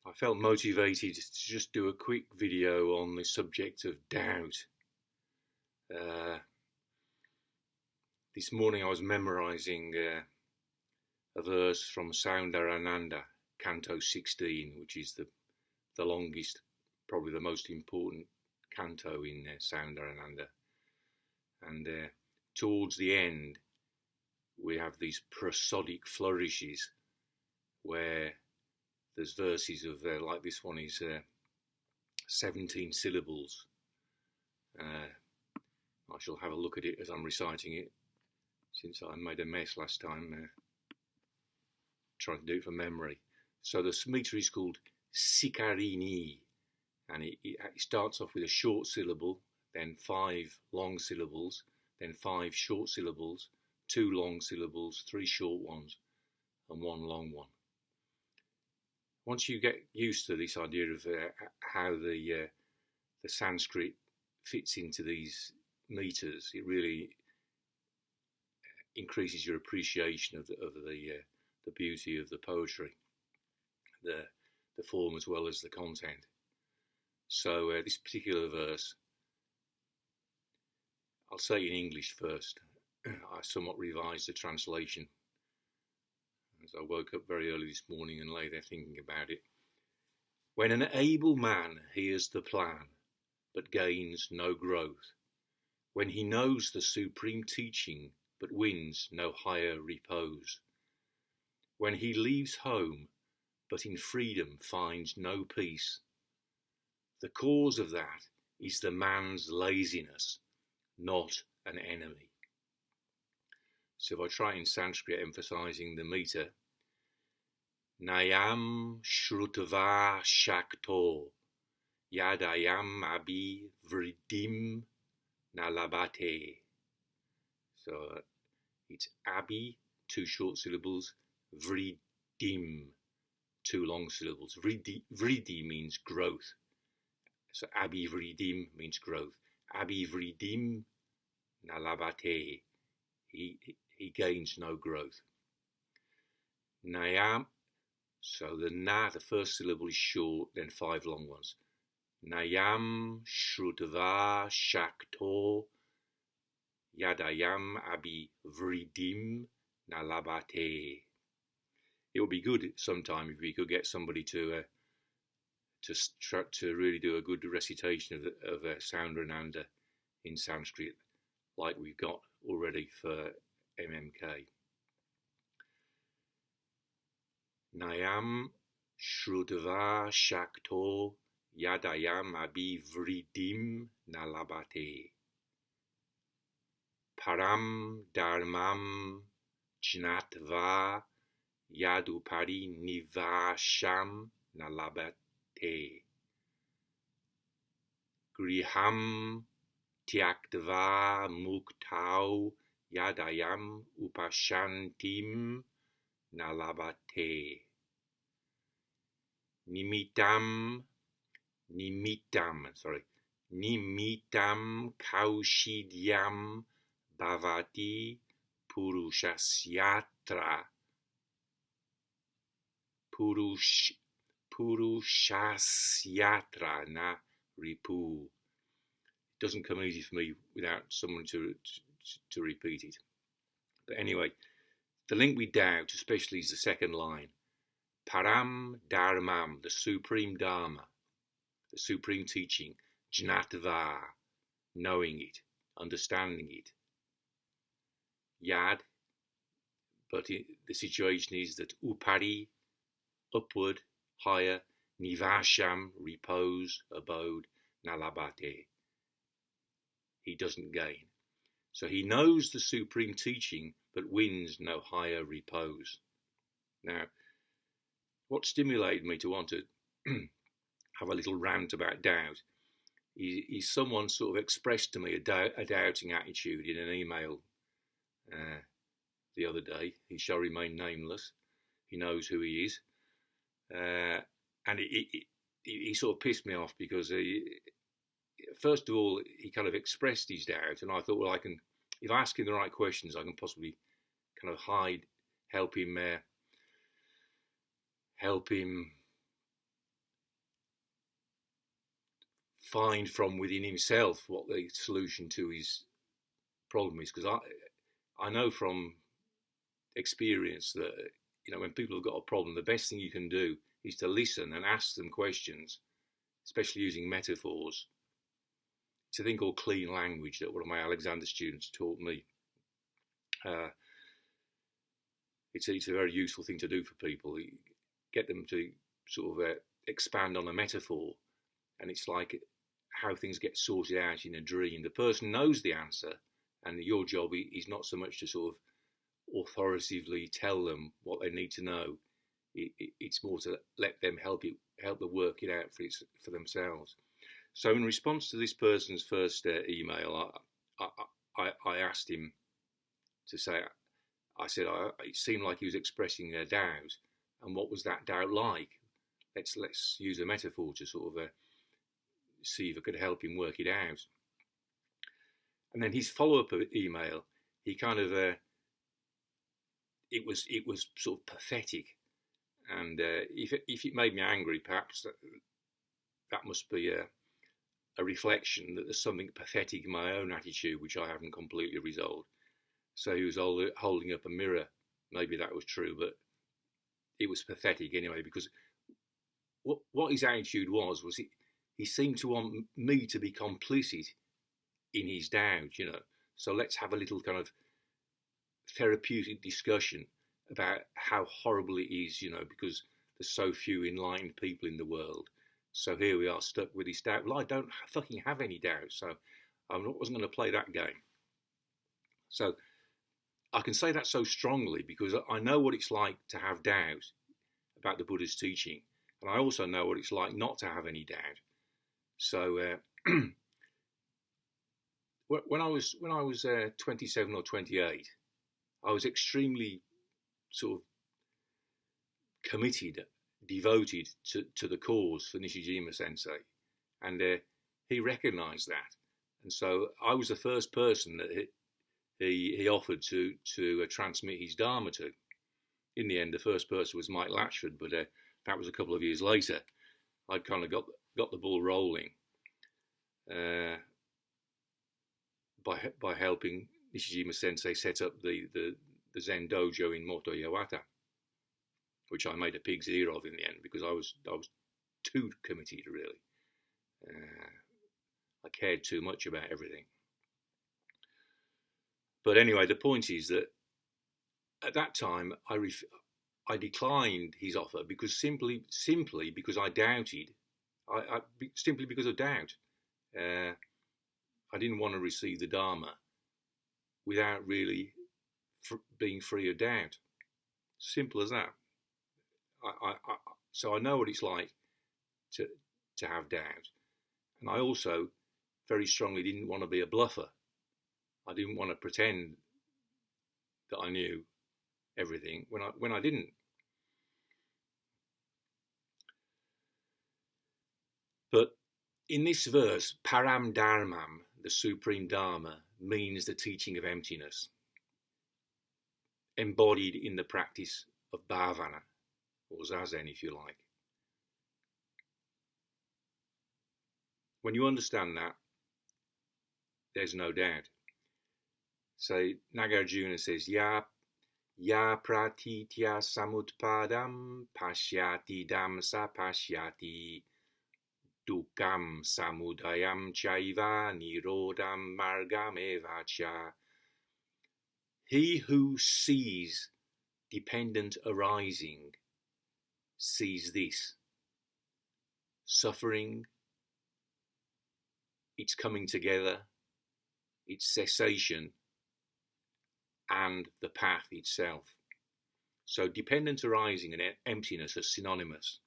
I felt motivated to just do a quick video on the subject of doubt. This morning I was memorizing a verse from Saundarananda, Canto 16, which is the longest, probably the most important canto in Saundarananda. And towards the end, we have these prosodic flourishes where there's verses of, like this one is 17 syllables. I shall have a look at it as I'm reciting it, since I made a mess last time, trying to do it from memory. So the meter is called Śikhariṇī, and it starts off with a short syllable, then 5 long syllables, then 5 short syllables, 2 long syllables, 3 short ones, and 1 long one. Once you get used to this idea of how the Sanskrit fits into these meters, it really increases your appreciation of the beauty of the poetry, the form as well as the content. So this particular verse, I'll say it in English first. I somewhat revised the translation as I woke up very early this morning and lay there thinking about it. When an able man hears the plan, but gains no growth, when he knows the supreme teaching, but wins no higher repose, when he leaves home, but in freedom finds no peace, the cause of that is the man's laziness, not an enemy. So if I try in Sanskrit, emphasizing the meter, nayaṁ, śrutvā, śakto, ayam, abhivṛddhiṁ, labhate. So it's abhi, 2 short syllables, vriddhiṁ, 2 long syllables. Vriddhi means growth. So abhivṛddhiṁ means growth. Abhivṛddhiṁ, labhate. He gains no growth. Nayaṁ, so the first syllable is short, then 5 long ones. Nayaṁ, śrutvā, śakto, ayam, abhivṛddhiṁ, labhate. It would be good sometime if we could get somebody to really do a good recitation of Saundarananda in Sanskrit, like we've got already for MMK. Nayaṁ, śrutvā, śakto, ayam, abhivṛddhiṁ, labhate. Paraṁ, dharmaṁ, jñātvā, upari, nivāsaṁ, labhate. gṛhaṁ, tyaktvā, muktau, ayam, upaśāntiṁ, labhate. nimittaṁ, kausīdyaṁ, bhavati, puruṣasyātra, puruṣasyātra, ripuḥ. It doesn't come easy for me without someone to repeat it. But anyway, the link with doubt especially is the second line. Paraṁ dharmaṁ, the supreme dharma, the supreme teaching. Jñātvā, knowing it, understanding it. Yad, but the situation is that upari, upward, higher, nivāsaṁ, repose, abode, labhate. He doesn't gain. So he knows the supreme teaching, but wins no higher repose. Now, what stimulated me to want to have a little rant about doubt is someone sort of expressed to me a doubting attitude in an email the other day. He shall remain nameless. He knows who he is. And he sort of pissed me off because first of all, he kind of expressed his doubt, and I thought, well, if I ask him the right questions, I can possibly kind of help him find from within himself what the solution to his problem is. Because I know from experience that, when people have got a problem, the best thing you can do is to listen and ask them questions, especially using metaphors. It's a thing called clean language that one of my Alexander students taught me. It's a very useful thing to do for people. You get them to sort of expand on a metaphor, and it's like how things get sorted out in a dream. The person knows the answer, and your job is not so much to sort of authoritatively tell them what they need to know. It's more to let them help them work it out for themselves. So in response to this person's first email, I asked him to say, I said, it seemed like he was expressing a doubt, and what was that doubt like? Let's use a metaphor to sort of see if I could help him work it out. And then his follow-up email, he kind of, it was sort of pathetic, and if it made me angry, perhaps that must be a reflection that there's something pathetic in my own attitude which I haven't completely resolved. So he was holding up a mirror. Maybe that was true, but it was pathetic anyway, because what his attitude was he seemed to want me to be complicit in his doubt, So let's have a little kind of therapeutic discussion about how horrible it is, because there's so few enlightened people in the world. So here we are stuck with this doubt. Well, I don't fucking have any doubt, so I wasn't going to play that game. So I can say that so strongly because I know what it's like to have doubt about the Buddha's teaching, and I also know what it's like not to have any doubt. So when I was 27 or 28, I was extremely sort of committed, devoted to the cause for Nishijima Sensei, and he recognised that, and so I was the first person that he offered to transmit his dharma to. In the end, the first person was Mike Latchford, but that was a couple of years later. I'd kind of got the ball rolling by helping Nishijima Sensei set up the Zen dojo in Moto Yawata, which I made a pig's ear of in the end because I was too committed, really. I cared too much about everything. But anyway, the point is that at that time I declined his offer because simply because I doubted, simply because of doubt. I didn't want to receive the Dharma without really being free of doubt. Simple as that. So I know what it's like to have doubt, and I also very strongly didn't want to be a bluffer. I didn't want to pretend that I knew everything when I didn't. But in this verse, param dharmaṁ, the supreme dharma, means the teaching of emptiness, embodied in the practice of bhavana, or zazen if you like. When you understand that, there's no doubt. So Nagarjuna says, Ya pratītya-samutpādaṃ paśyatīdaṃ sa paśyati, duḥkhaṃ samudayaṃ caiva nirodhaṃ margam evacha. He who sees dependent arising sees this: suffering, its coming together, its cessation, and the path itself. So dependent arising and emptiness are synonymous.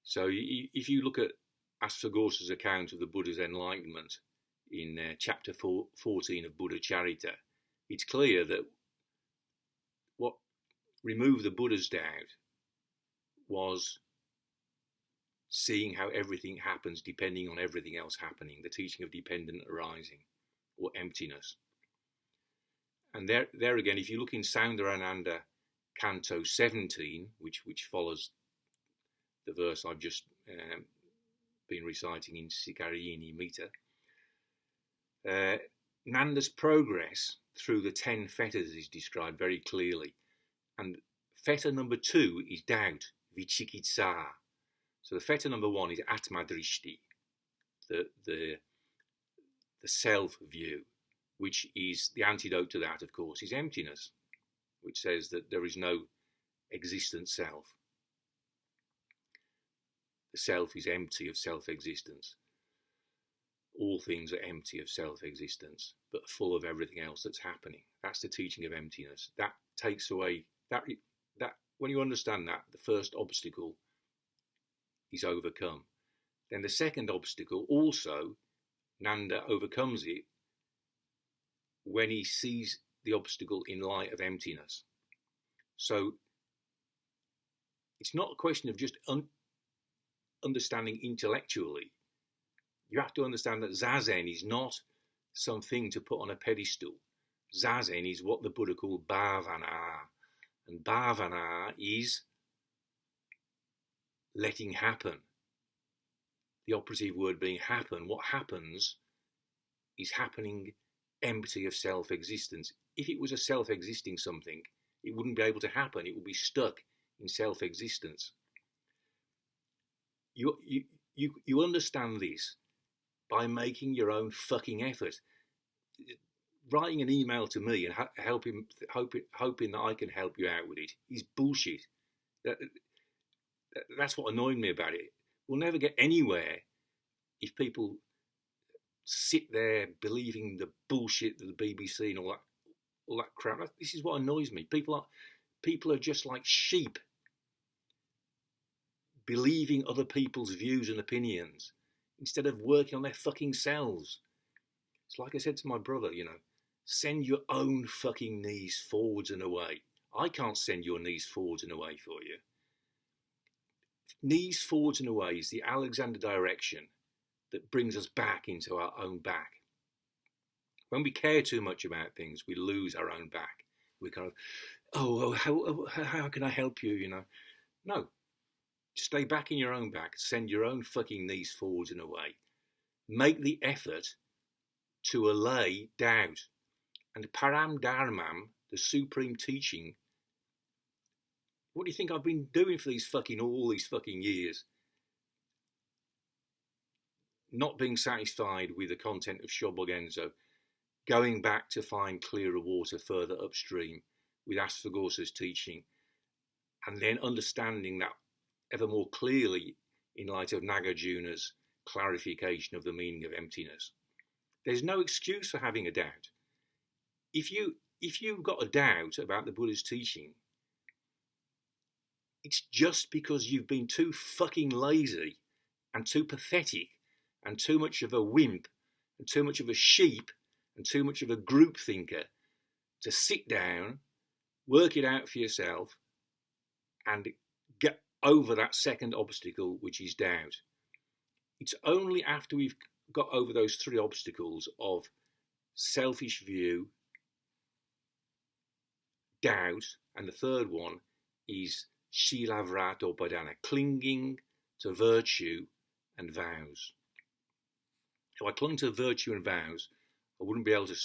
So if you look at Asvaghosa's account of the Buddha's enlightenment in chapter 14 of Buddha Charita, it's clear that what removed the Buddha's doubt was seeing how everything happens depending on everything else happening, the teaching of dependent arising, or emptiness. And there again, if you look in Saundarananda Canto 17, which follows the verse I've just been reciting in Śikhariṇī meter. Nanda's progress through the 10 fetters is described very clearly. And fetter number 2 is doubt, vicikitsa. So the fetter number 1 is atmadrishti, the self view, which is the antidote to that, of course, is emptiness, which says that there is no existent self. The self is empty of self-existence. All things are empty of self-existence, but full of everything else that's happening. That's the teaching of emptiness. That takes away that when you understand that, the first obstacle is overcome. Then the second obstacle also, Nanda overcomes it when he sees the obstacle in light of emptiness. So it's not a question of just understanding intellectually. You have to understand that Zazen is not something to put on a pedestal. Zazen is what the Buddha called bhavana. And bhavana is letting happen. The operative word being happen. What happens is happening empty of self-existence. If it was a self-existing something, it wouldn't be able to happen. It would be stuck in self-existence. You understand this by making your own fucking effort. Writing an email to me and hoping that I can help you out with it is bullshit. That's what annoyed me about it. We'll never get anywhere if people sit there believing the bullshit that the BBC and all that crap. This is what annoys me. People are just like sheep, believing other people's views and opinions instead of working on their fucking selves. It's like I said to my brother, send your own fucking knees forwards and away. I can't send your knees forwards and away for you. Knees forwards and away is the Alexander direction that brings us back into our own back. When we care too much about things, we lose our own back. We kind of, how can I help you, No. Stay back in your own back. Send your own fucking knees forwards and away. Make the effort to allay doubt. And paraṁ dharmaṁ, the supreme teaching, what do you think I've been doing for all these fucking years? Not being satisfied with the content of Shobogenzo, going back to find clearer water further upstream with Asvaghosha's teaching, and then understanding that ever more clearly in light of Nagarjuna's clarification of the meaning of emptiness. There's no excuse for having a doubt. If you've got a doubt about the Buddha's teaching, it's just because you've been too fucking lazy and too pathetic and too much of a wimp and too much of a sheep and too much of a group thinker to sit down, work it out for yourself and get over that second obstacle, which is doubt. It's only after we've got over those 3 obstacles of selfish view, doubt, and the third one is shīla or padana, clinging to virtue and vows. If I clung to virtue and vows, I wouldn't be able to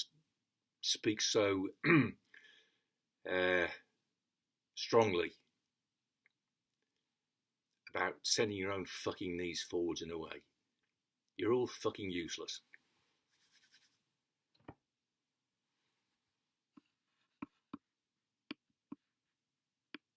speak so strongly about sending your own fucking knees forwards and away. You're all fucking useless.